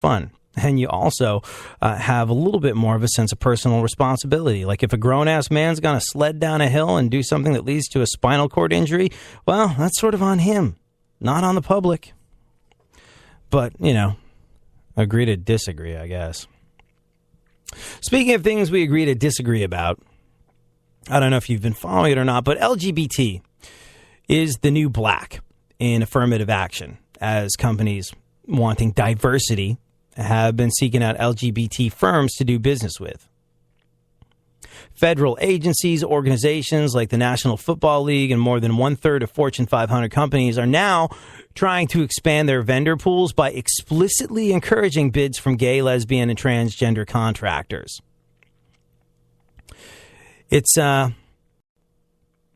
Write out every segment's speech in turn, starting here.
fun. And you also have a little bit more of a sense of personal responsibility. Like if a grown-ass man's going to sled down a hill and do something that leads to a spinal cord injury, well, that's sort of on him, not on the public. But, agree to disagree, I guess. Speaking of things we agree to disagree about, I don't know if you've been following it or not, but LGBT is the new black in affirmative action, as companies wanting diversity have been seeking out LGBT firms to do business with. Federal agencies, organizations like the National Football League, and more than 1/3 of Fortune 500 companies are now trying to expand their vendor pools by explicitly encouraging bids from gay, lesbian, and transgender contractors. It's an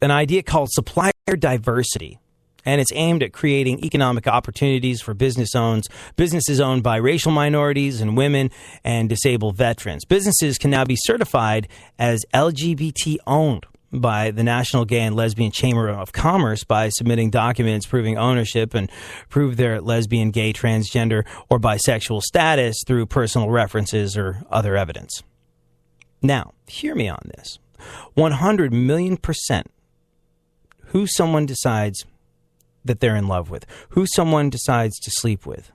idea called supplier diversity, and it's aimed at creating economic opportunities for businesses owned by racial minorities and women and disabled veterans. Businesses can now be certified as LGBT owned by the National Gay and Lesbian Chamber of Commerce by submitting documents proving ownership and prove their lesbian, gay, transgender, or bisexual status through personal references or other evidence. Now, hear me on this. 100 million% who someone decides that they're in love with, who someone decides to sleep with,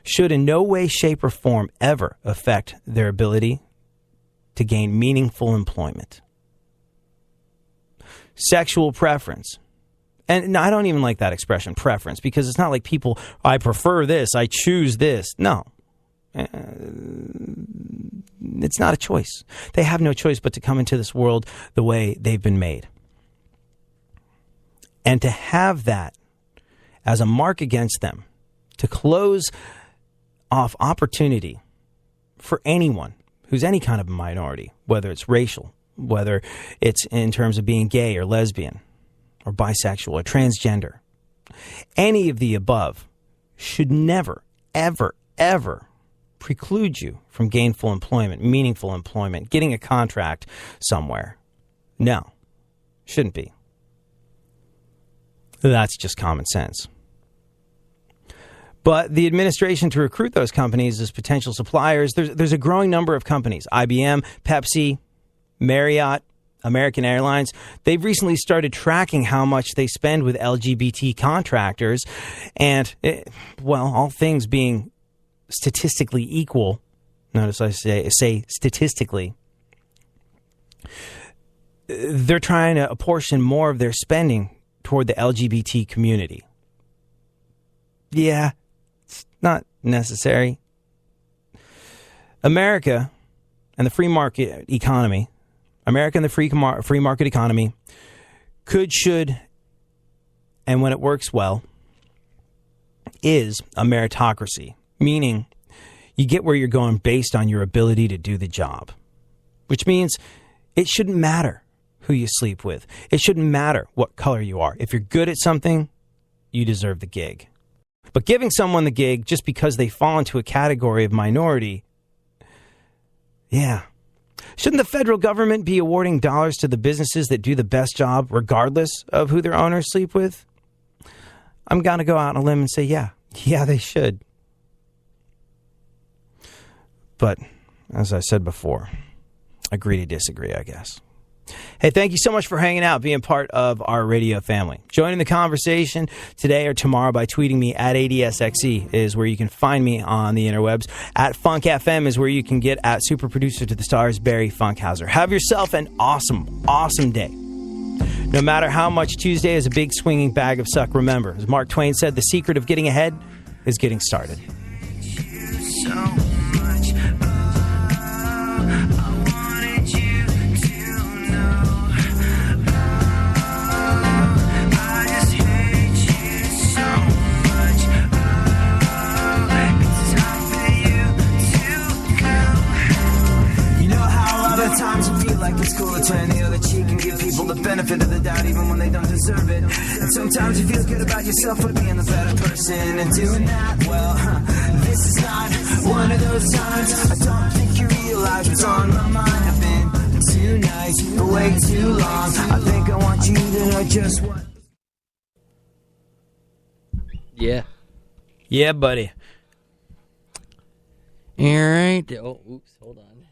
should in no way, shape, or form ever affect their ability to gain meaningful employment. Sexual preference. And I don't even like that expression, preference, because it's not like people, I prefer this, I choose this. No. It's not a choice. They have no choice but to come into this world the way they've been made. And to have that as a mark against them, to close off opportunity for anyone who's any kind of a minority, whether it's racial, whether it's in terms of being gay or lesbian or bisexual or transgender, any of the above should never, ever, ever preclude you from gainful employment, meaningful employment, getting a contract somewhere. No, shouldn't be. That's just common sense. But the administration to recruit those companies as potential suppliers, there's a growing number of companies, IBM, Pepsi, Marriott, American Airlines. They've recently started tracking how much they spend with LGBT contractors. And, all things being statistically equal, notice I say statistically, they're trying to apportion more of their spending toward the LGBT community. Yeah, it's not necessary. America and the free market economy, could, should, and when it works well, is a meritocracy, meaning you get where you're going based on your ability to do the job, which means it shouldn't matter who you sleep with. It shouldn't matter what color you are. If you're good at something, you deserve the gig. But giving someone the gig just because they fall into a category of minority, yeah. Shouldn't the federal government be awarding dollars to the businesses that do the best job regardless of who their owners sleep with? I'm going to go out on a limb and say, yeah, they should. But as I said before, agree to disagree, I guess. Hey, thank you so much for hanging out, being part of our radio family. Joining the conversation today or tomorrow by tweeting me at ADSXE is where you can find me on the interwebs. At Funk FM is where you can get at super producer to the stars, Barry Funkhauser. Have yourself an awesome, awesome day. No matter how much Tuesday is a big swinging bag of suck, remember, as Mark Twain said, the secret of getting ahead is getting started. Sometimes you feel like it's cool to turn the other cheek and give people the benefit of the doubt even when they don't deserve it. And sometimes you feel good about yourself for being the better person and doing that. Well, this is not one of those times. I don't think you realize what's on my mind. I've been too nice for way too long. I think I want you to know just what. Yeah, buddy. All right. Oh, oops, hold on.